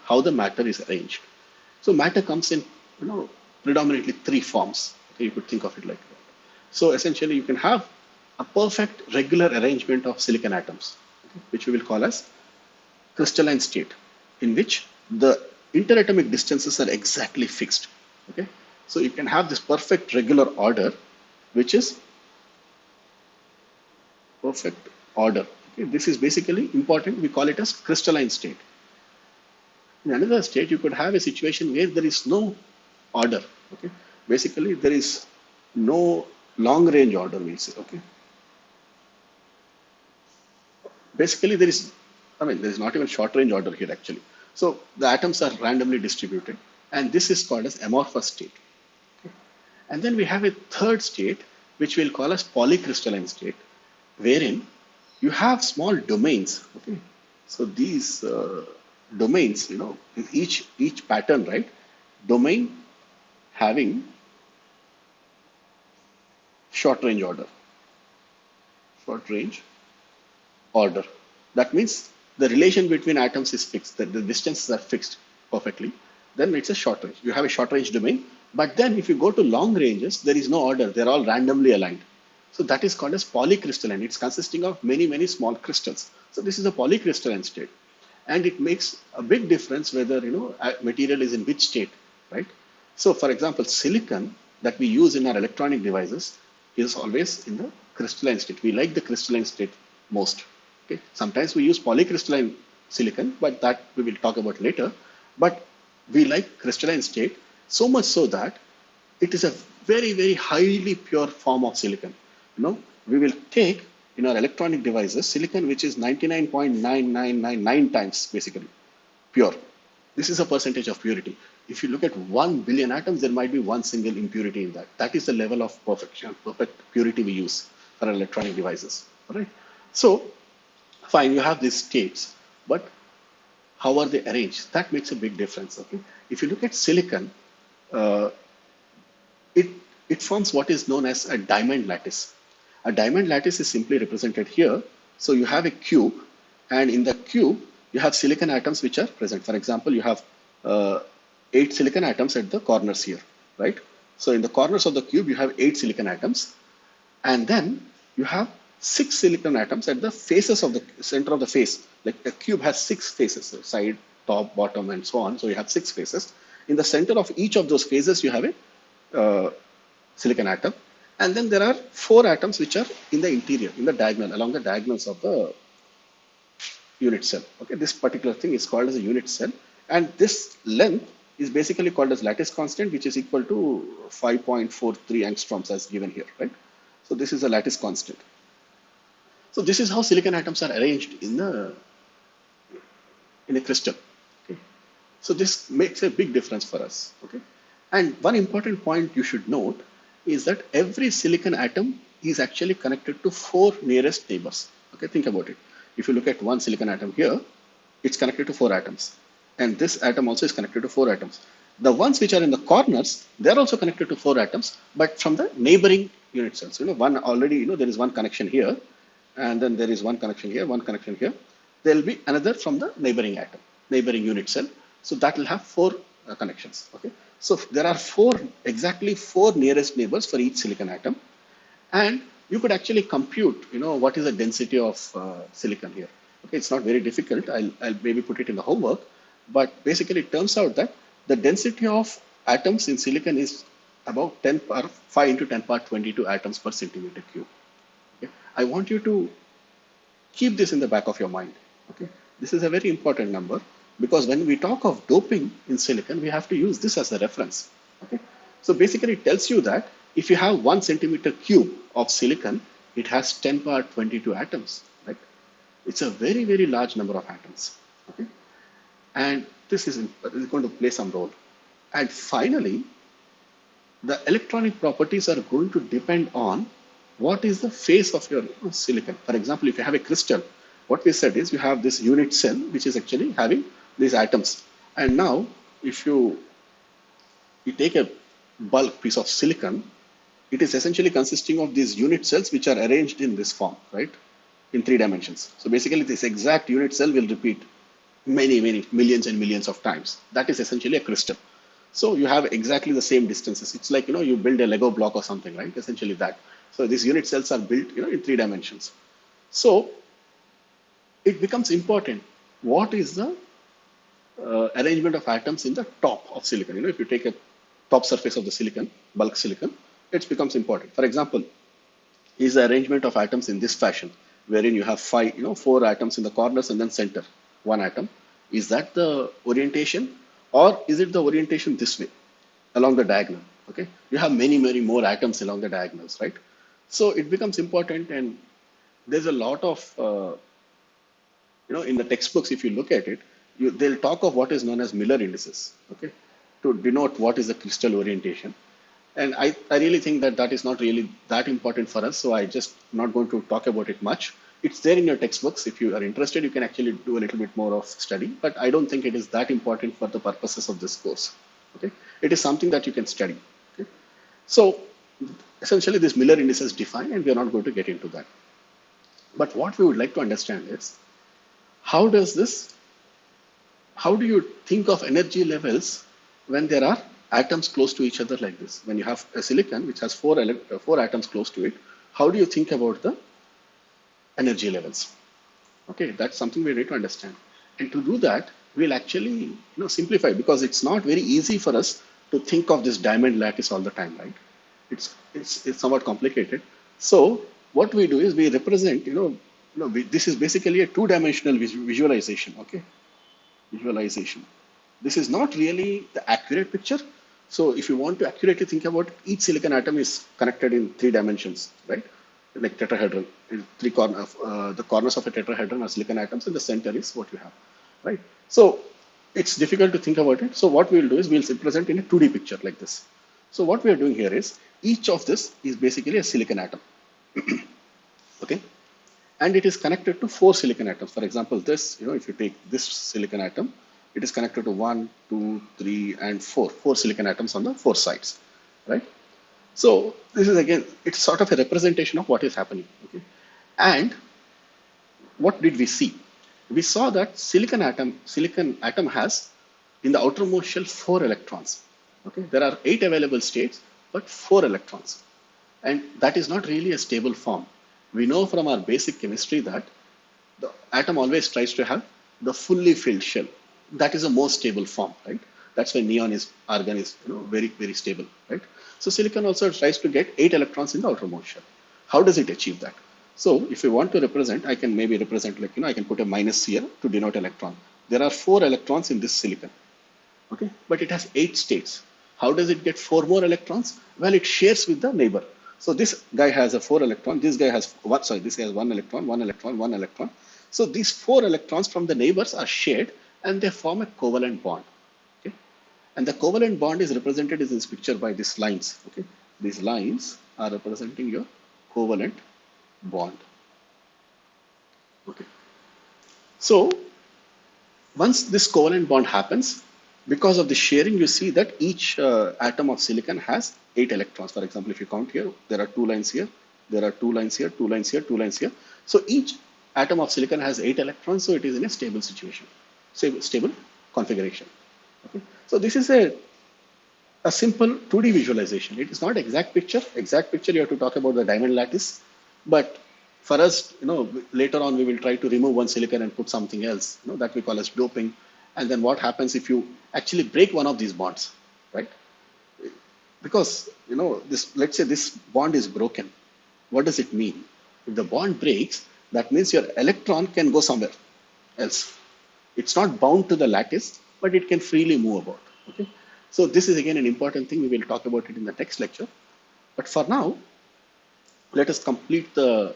how the matter is arranged. So matter comes in, you know, predominantly three forms. Okay, you could think of it like that. So essentially, you can have a perfect regular arrangement of silicon atoms, okay, which we will call as crystalline state, in which the interatomic distances are exactly fixed. Okay, so you can have this perfect regular order, which is perfect order. Okay, this is basically important. We call it as crystalline state. In another state, you could have a situation where there is no order. Okay, basically there is no long range order. We'll say. Okay, basically there is, I mean, there is not even short range order here actually. So the atoms are randomly distributed, and this is called as amorphous state. And then we have a third state, which we'll call as polycrystalline state, wherein you have small domains. Okay, so these domains, you know, each pattern, right? Domain having short range order, short range order. That means the relation between atoms is fixed, that the distances are fixed perfectly. Then it's a short range. You have a short range domain, but then if you go to long ranges, there is no order. They're all randomly aligned. So that is called as polycrystalline. It's consisting of many, many small crystals. So this is a polycrystalline state. And it makes a big difference whether, you know, a material is in which state, right? So for example, silicon that we use in our electronic devices is always in the crystalline state. We like the crystalline state most. Okay. Sometimes we use polycrystalline silicon, but that we will talk about later. But we like crystalline state so much so that it is a very, very highly pure form of silicon. You know, we will take in our electronic devices silicon which is 99.9999 times basically pure. This is a percentage of purity. If you look at 1 billion atoms, there might be one single impurity in that. That is the level of perfection, perfect purity we use for our electronic devices. All right. So fine, you have these states, but how are they arranged? That makes a big difference. Okay, if you look at silicon, uh, it it forms what is known as a diamond lattice. A diamond lattice is simply represented here. So you have a cube, and in the cube you have silicon atoms which are present. For example, you have 8 silicon atoms at the corners here, right? So in the corners of the cube you have 8 silicon atoms, and then you have 6 silicon atoms at the faces of the center of the face. Like a cube has 6 faces, so side, top, bottom, and so on. So you have 6 faces. In the center of each of those faces, you have a silicon atom. And then there are 4 atoms which are in the interior, in the diagonal, along the diagonals of the unit cell. Okay, this particular thing is called as a unit cell. And this length is basically called as lattice constant, which is equal to 5.43 angstroms as given here, right? So this is a lattice constant. So this is how silicon atoms are arranged in a crystal. Okay. So this makes a big difference for us. Okay. And one important point you should note is that every silicon atom is actually connected to 4 nearest neighbors. Okay, think about it. If you look at one silicon atom here, it's connected to 4 atoms. And this atom also is connected to 4 atoms. The ones which are in the corners, they're also connected to 4 atoms, but from the neighboring unit cells. You know, one already, you know, there is one connection here, and then there is one connection here, one connection here. There will be another from the neighboring atom, neighboring unit cell. So that will have 4 connections. Okay. So there are exactly four nearest neighbors for each silicon atom, and you could actually compute, you know, what is the density of silicon here. Okay, it's not very difficult. I'll maybe put it in the homework, but basically it turns out that the density of atoms in silicon is about 10 power 5 into 10 power 22 atoms per centimeter cube. Okay? I want you to keep this in the back of your mind. Okay, this is a very important number, because when we talk of doping in silicon, we have to use this as a reference. Okay, so basically it tells you that if you have 1 centimeter cube of silicon, it has 10 power 22 atoms. Right? It's a very, very large number of atoms. Okay, and this is going to play some role. And finally, the electronic properties are going to depend on what is the phase of your silicon. For example, if you have a crystal, what we said is you have this unit cell which is actually having these atoms. And now if you take a bulk piece of silicon, it is essentially consisting of these unit cells which are arranged in this form, right? In 3 dimensions. So basically this exact unit cell will repeat many millions and millions of times. That is essentially a crystal. So you have exactly the same distances. It's like, you build a Lego block or something, right? Essentially that. So these unit cells are built, in 3 dimensions. So it becomes important. What is the arrangement of atoms in the top of silicon? If you take a top surface of the silicon, bulk silicon, it becomes important. For example, is the arrangement of atoms in this fashion, wherein you have four atoms in the corners and then center, one atom. Is that the orientation, or is it the orientation this way along the diagonal? Okay, you have many more atoms along the diagonals, right? So it becomes important, and there's a lot of in the textbooks, if you look at it, they'll talk of what is known as Miller indices, okay, to denote what is the crystal orientation. And I really think that that is not really that important for us. So I just not going to talk about it much. It's there in your textbooks. If you are interested, you can actually do a little bit more of study, but I don't think it is that important for the purposes of this course. Okay. It is something that you can study. Okay. So essentially this Miller indices define, and we are not going to get into that. But what we would like to understand is, how do you think of energy levels when there are atoms close to each other like this? When you have a silicon which has four atoms close to it, how do you think about the energy levels? Okay, that's something we need to understand. And to do that, we'll actually simplify, because it's not very easy for us to think of this diamond lattice all the time, right? It's somewhat complicated. So what we do is we represent, this is basically a two-dimensional visualization. Okay, visualization. This is not really the accurate picture. So if you want to accurately think about, each silicon atom is connected in 3 dimensions, right? Like tetrahedron, in the corners of a tetrahedron are silicon atoms, and the center is what you have, right? So it's difficult to think about it. So what we'll do is we'll represent in a 2D picture like this. So what we are doing here is, each of this is basically a silicon atom. Okay, and it is connected to 4 silicon atoms. For example, this, if you take this silicon atom, it is connected to 1, 2, 3, and 4. 4 silicon atoms on the 4 sides, right? So this is, again, it's sort of a representation of what is happening. Okay, and what did we see? We saw that silicon atom has, in the outermost shell, 4 electrons. Okay, there are 8 available states, but 4 electrons, and that is not really a stable form. We know from our basic chemistry that the atom always tries to have the fully filled shell. That is the most stable form, right? That's why argon is very stable, right? So silicon also tries to get 8 electrons in the outermost shell. How does it achieve that? So if you want to represent, I can maybe represent, like, I can put a minus here to denote electron. There are 4 electrons in this silicon, okay? But it has 8 states. How does it get 4 more electrons? Well, it shares with the neighbor. So this guy has a 4 electron, this guy has this guy has 1 electron, 1 electron, 1 electron. So these 4 electrons from the neighbors are shared, and they form a covalent bond. Okay? And the covalent bond is represented in this picture by these lines. Okay? These lines are representing your covalent bond. Okay. So once this covalent bond happens, because of the sharing, you see that each atom of silicon has 8 electrons. For example, if you count here, there are 2 lines here, there are 2 lines here, 2 lines here, 2 lines here. So each atom of silicon has 8 electrons, so it is in a stable situation, stable configuration. Okay? So this is a simple 2D visualization. It is not exact picture. Exact picture, you have to talk about the diamond lattice. But for us, later on we will try to remove one silicon and put something else, that we call as doping. And then what happens if you actually break one of these bonds, right? Because, let's say this bond is broken. What does it mean? If the bond breaks, that means your electron can go somewhere else. It's not bound to the lattice, but it can freely move about. Okay. So this is again an important thing. We will talk about it in the next lecture. But for now, let us complete the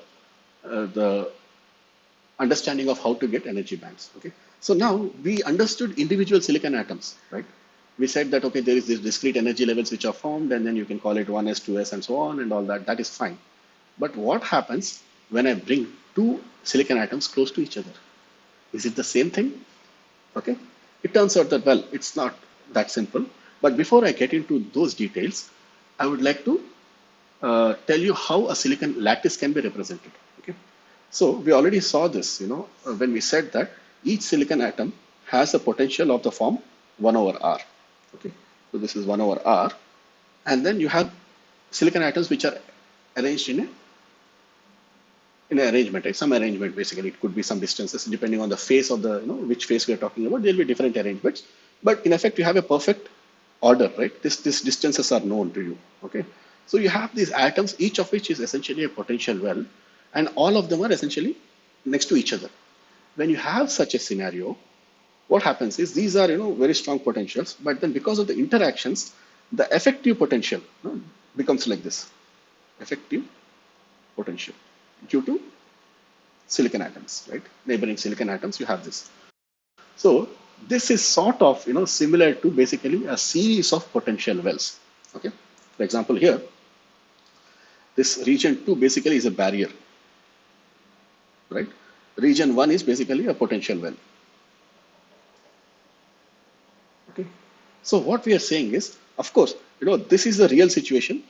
understanding of how to get energy bands. Okay. So now we understood individual silicon atoms, right? We said that, okay, there is these discrete energy levels which are formed, and then you can call it 1s, 2s, and so on, and all that. That is fine. But what happens when I bring 2 silicon atoms close to each other? Is it the same thing? Okay. It turns out that, well, it's not that simple. But before I get into those details, I would like to tell you how a silicon lattice can be represented. Okay. So we already saw this, when we said that each silicon atom has a potential of the form 1 over R. Okay, so this is 1 over R, and then you have silicon atoms which are arranged in an arrangement, right? Some arrangement basically. It could be some distances depending on the phase of the, which phase we are talking about. There will be different arrangements, but in effect you have a perfect order, right? This distances are known to you. Okay, so you have these atoms, each of which is essentially a potential well, and all of them are essentially next to each other. When you have such a scenario, what happens is these are very strong potentials, but then because of the interactions, the effective potential becomes like this: effective potential due to silicon atoms, right? Neighboring silicon atoms, you have this. So this is sort of similar to basically a series of potential wells. Okay, for example, here this region 2 basically is a barrier, right? Region 1 is basically a potential well. Okay, so what we are saying is, of course, this is the real situation,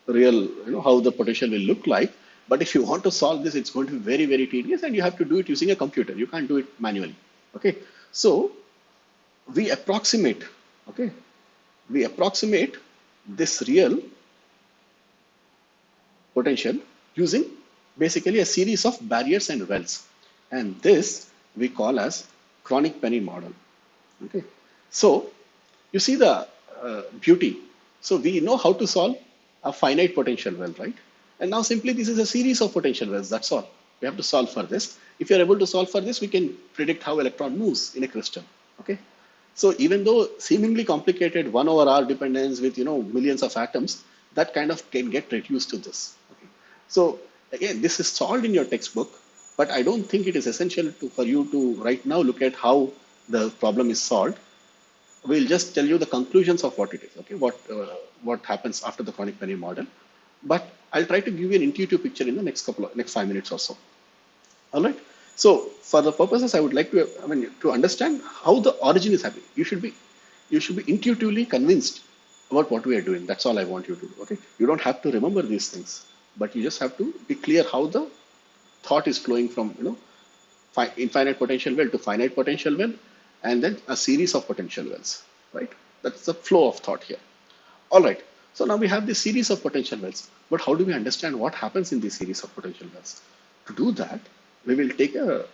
real, how the potential will look like. But if you want to solve this, it's going to be very, very tedious, and you have to do it using a computer. You can't do it manually. Okay, so we approximate, okay, we approximate this real potential using basically a series of barriers and wells, and this we call as Kronig-Penney model. Okay, so you see the beauty. So we know how to solve a finite potential well, right? And now simply this is a series of potential wells. That's all. We have to solve for this. If you're able to solve for this, we can predict how electron moves in a crystal. Okay. So even though seemingly complicated 1 over R dependence with millions of atoms, that kind of can get reduced to this. Okay. So again, this is solved in your textbook, but I don't think it is essential for you to right now look at how the problem is solved. We'll just tell you the conclusions of what it is. Okay, what happens after the Kronig-Penney model, but I'll try to give you an intuitive picture in the next 5 minutes or so. All right. So for the purposes, I would like to understand how the origin is happening. You should be intuitively convinced about what we are doing. That's all I want you to do. Okay. You don't have to remember these things, but you just have to be clear how the thought is flowing from infinite potential well to finite potential well, and then a series of potential wells, right? That's the flow of thought here. All right. So now we have this series of potential wells, but how do we understand what happens in this series of potential wells? To do that, we will take a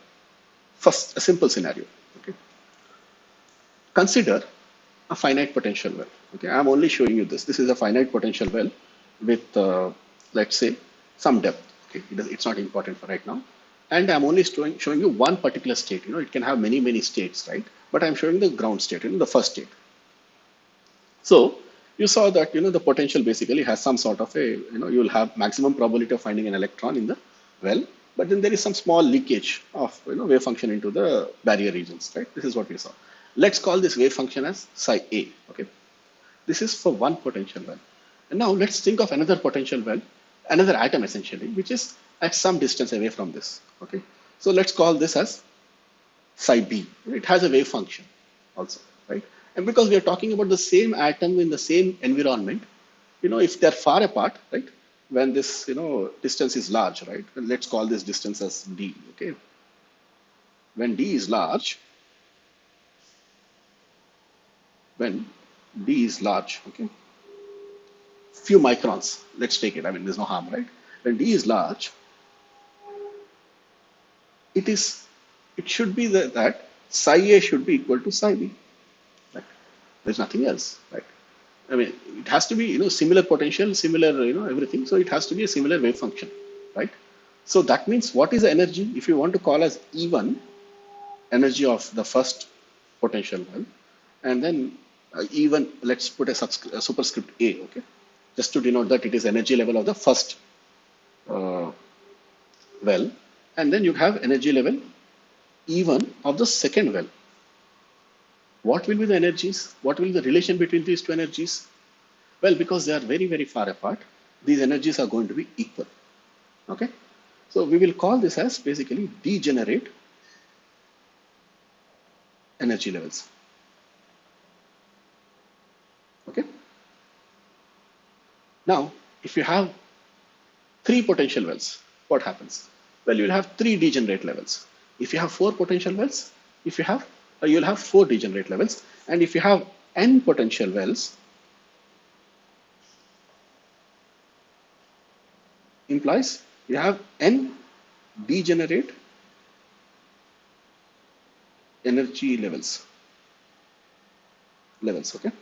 simple scenario. Okay. Consider a finite potential well. Okay, I'm only showing you this. This is a finite potential well with, let's say, some depth. Okay, it's not important for right now. And I'm only showing you one particular state. It can have many states, right? But I'm showing the ground state, the first state. So you saw that the potential basically has some sort of a you'll have maximum probability of finding an electron in the well, but then there is some small leakage of wave function into the barrier regions, right? This is what we saw. Let's call this wave function as psi a. Okay, this is for one potential well. And now let's think of another potential well, another atom essentially, which is at some distance away from this. Okay, so let's call this as psi b. It has a wave function also, right? And because we are talking about the same atom in the same environment, if they're far apart, right? When this distance is large, right? And let's call this distance as d. Okay, when d is large, okay, few microns, let's take it. There's no harm, right? When d is large, it should be that psi a should be equal to psi b. Right? There's nothing else, right? It has to be similar potential, similar everything. So it has to be a similar wave function, right? So that means what is the energy? If you want to call as E1, energy of the first potential well, and then E1, let's put a superscript A, okay, just to denote that it is energy level of the first well, and then you have energy level E1 of the second well. What will be the energies? What will be the relation between these two energies? Well, because they are very far apart, these energies are going to be equal. Okay, so we will call this as basically degenerate energy levels. Okay, now if you have three potential wells, what happens? Well, you will have three degenerate levels. If you have four potential wells, If you have, you'll have 4 degenerate levels. And if you have n potential wells, implies you have n degenerate energy levels. Okay.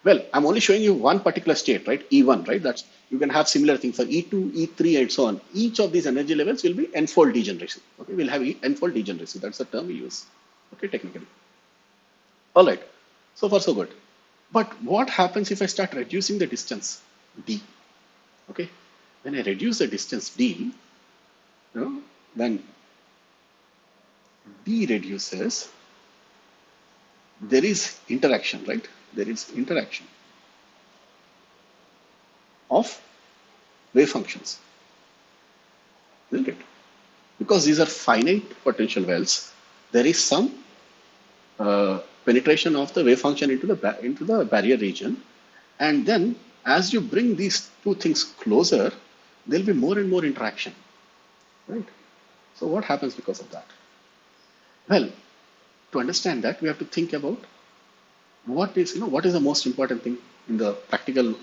Well, I'm only showing you one particular state, right? E1, right? That's, you can have similar things for E2, E3, and so on. Each of these energy levels will be n-fold degeneracy. Okay, we'll have n-fold degeneracy. That's the term we use. Okay, technically. All right. So far, so good. But what happens if I start reducing the distance d? Okay, when I reduce the distance d, when d reduces, there is interaction, right? There is interaction of wave functions, isn't it? Because these are finite potential wells, there is some penetration of the wave function into the barrier region, and then as you bring these two things closer, there'll be more and more interaction, right? So what happens because of that? Well, to understand that, we have to think about what is the most important thing in the practical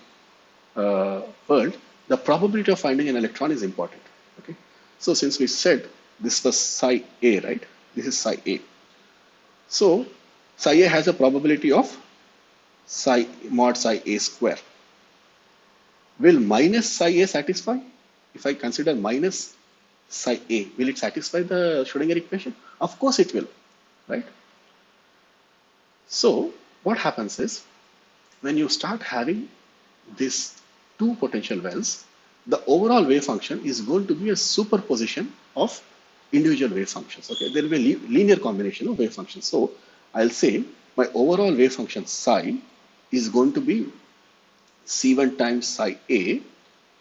world. The probability of finding an electron is important. Okay, so since we said this was psi a, right? This is psi a. So psi a has a probability of psi mod psi a square. Will minus psi a satisfy? If I consider minus psi a, will it satisfy the Schrodinger equation? Of course it will, right? So what happens is, when you start having these two potential wells, the overall wave function is going to be a superposition of individual wave functions. Okay, there will be a linear combination of wave functions. So I'll say my overall wave function psi is going to be C1 times psi A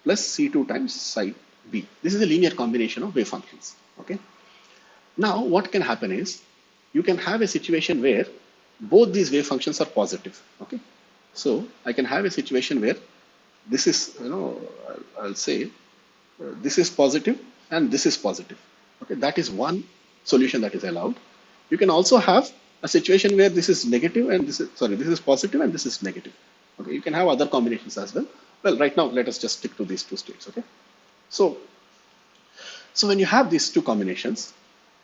plus C2 times psi B. This is a linear combination of wave functions. Okay. Now what can happen is, you can have a situation where both these wave functions are positive. Okay. So I can have a situation where this is, I'll say this is positive and this is positive. Okay, that is one solution that is allowed. You can also have a situation where this is negative and this is positive and this is negative. Okay, you can have other combinations as well. Well, right now let us just stick to these two states. Okay, so when you have these two combinations,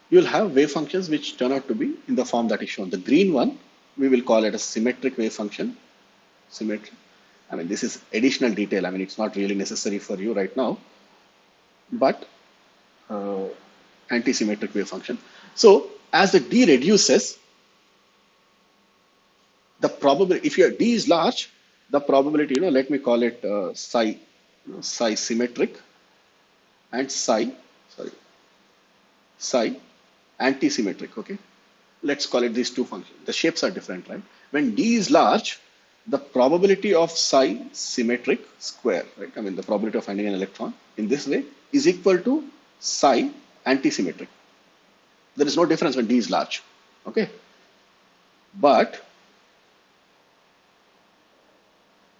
you'll have wave functions which turn out to be in the form that is shown. The green one, we will call it a symmetric wave function. Symmetric. I mean, this is additional detail. I mean, it's not really necessary for you right now, but anti-symmetric wave function. So as the d reduces, the probability, if your d is large, the probability, let me call it psi symmetric and psi anti-symmetric. Okay, let's call it these two functions. The shapes are different, right? When d is large, the probability of psi symmetric square, right? I mean, the probability of finding an electron in this way is equal to psi anti-symmetric. There is no difference when d is large. Okay, but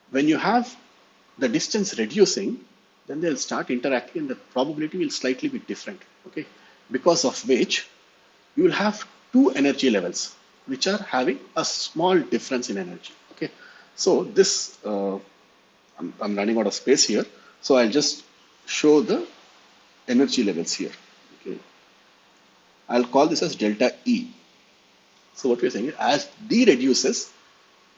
when you have the distance reducing, then they'll start interacting and the probability will slightly be different. Okay, because of which you will have two energy levels which are having a small difference in energy. Okay, so this I'm running out of space here, so I'll just show the energy levels here. Okay, I'll call this as delta E. So what we're saying is, as D reduces,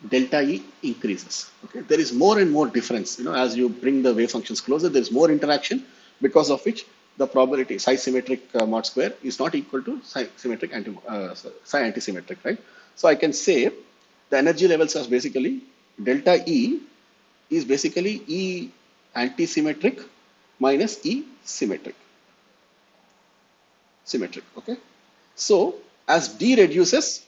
delta E increases. Okay, there is more and more difference. As you bring the wave functions closer, there is more interaction, because of which the probability psi symmetric mod square is not equal to psi symmetric psi anti-symmetric, right? So I can say the energy levels are basically delta E is basically E anti-symmetric minus E symmetric. Okay, so as D reduces,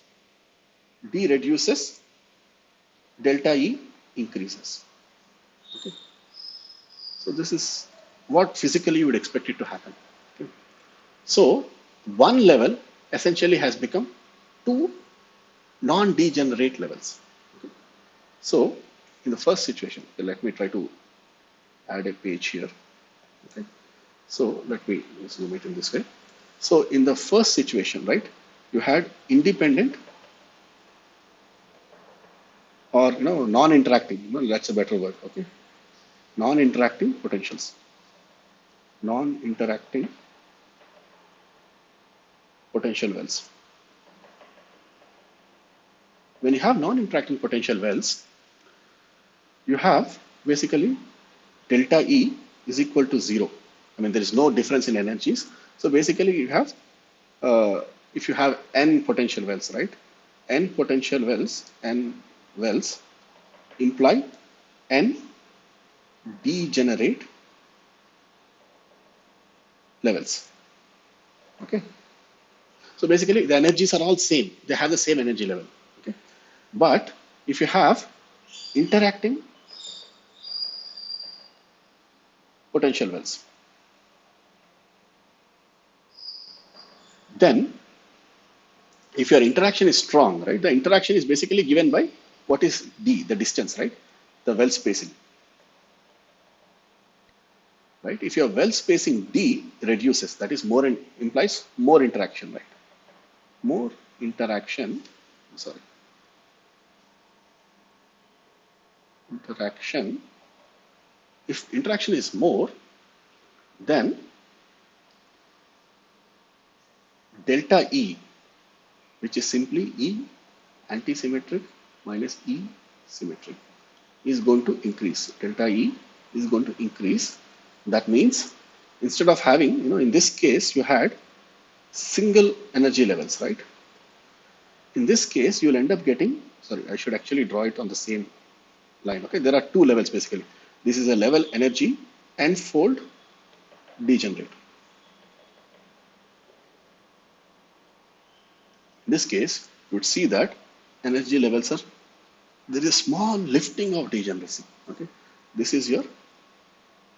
delta E increases. Okay, so this is what physically you would expect it to happen. Okay, so one level essentially has become two non-degenerate levels. Okay, so in the first situation, let me try to add a page here. Okay, so let me zoom it in this way. So in the first situation, right, you had independent or non-interacting. That's a better word. Okay, non-interacting potentials. Non-interacting potential wells. When you have non-interacting potential wells, you have basically delta E is equal to 0. I mean, there is no difference in energies. So basically, you have if you have n potential wells, right? N potential wells, n wells imply n degenerate levels. Okay. So basically, the energies are all same. They have the same energy level. Okay. But if you have interacting potential wells, then if your interaction is strong, right, the interaction is basically given by what is d, the distance, right, the well spacing, right. If your well spacing d reduces, that is more implies more interaction, right, more interaction. Sorry, interaction. If interaction is more, then delta E, which is simply E antisymmetric minus E symmetric, is going to increase. Delta E is going to increase. That means instead of having, in this case, you had single energy levels, right? In this case, you'll end up getting, sorry, I should actually draw it on the same line. Okay, there are two levels basically. This is a level energy n-fold degenerate. In this case, you would see that energy levels are, there is a small lifting of degeneracy. Okay, this is your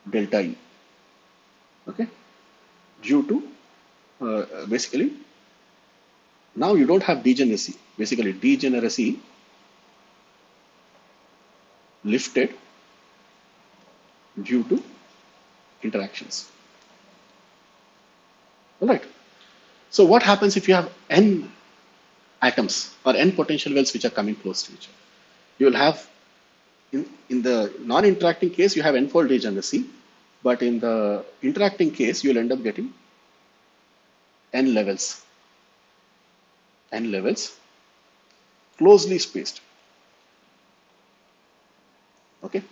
delta E. Okay, due to basically now you don't have degeneracy. Basically, degeneracy lifted due to interactions. All right. So what happens if you have n atoms or n potential wells which are coming close to each other? You will have in the non-interacting case you have n-fold degeneracy, but in the interacting case you will end up getting n levels closely spaced. Okay,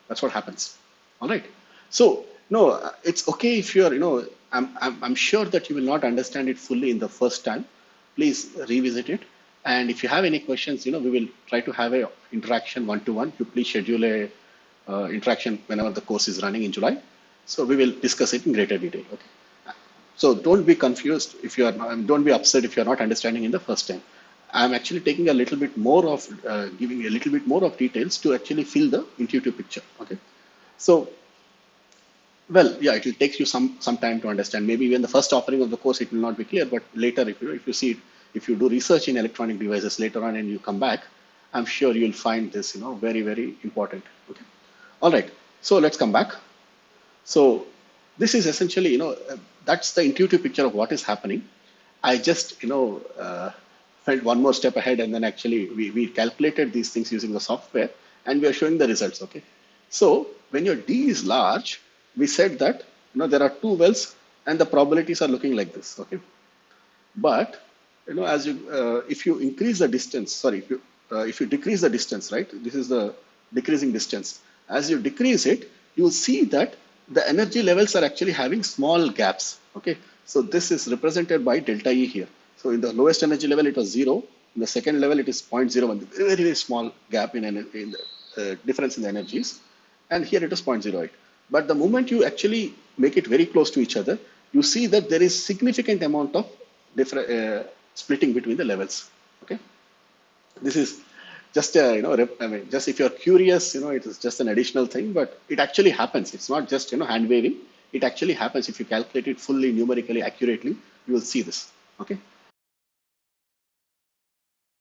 that's what happens. All right. So no, it's okay if you're, I'm sure that you will not understand it fully in the first time. Please revisit it. And if you have any questions, we will try to have a interaction one-to-one. You please schedule a interaction whenever the course is running in July. So we will discuss it in greater detail. Okay. So don't be confused if you are, don't be upset if you are not understanding in the first time. I'm actually taking a little bit more of, giving a little bit more of details to actually fill the intuitive picture. Okay. So, well, yeah, it will take you some time to understand. Maybe even the first offering of the course, it will not be clear, but later, if you see it, if you do research in electronic devices later on and you come back, I'm sure you'll find this, very, very important. Okay. All right. So let's come back. So this is essentially, that's the intuitive picture of what is happening. I just, went one more step ahead, and then actually we calculated these things using the software, and we are showing the results. Okay. So when your D is large, we said that, there are two wells and the probabilities are looking like this. Okay. But, as you, if you increase the distance, sorry, if you decrease the distance, right? This is the decreasing distance. As you decrease it, you will see that the energy levels are actually having small gaps. Okay. So this is represented by delta E here. So in the lowest energy level, it was 0. In the second level, it is 0.01, very, very small gap in the difference in the energies. And here it is 0.08. But the moment you actually make it very close to each other, you see that there is significant amount of different splitting between the levels. Okay. This is just just if you're curious, it is just an additional thing, but it actually happens. It's not just, hand waving. It actually happens. If you calculate it fully, numerically, accurately, you will see this. Okay.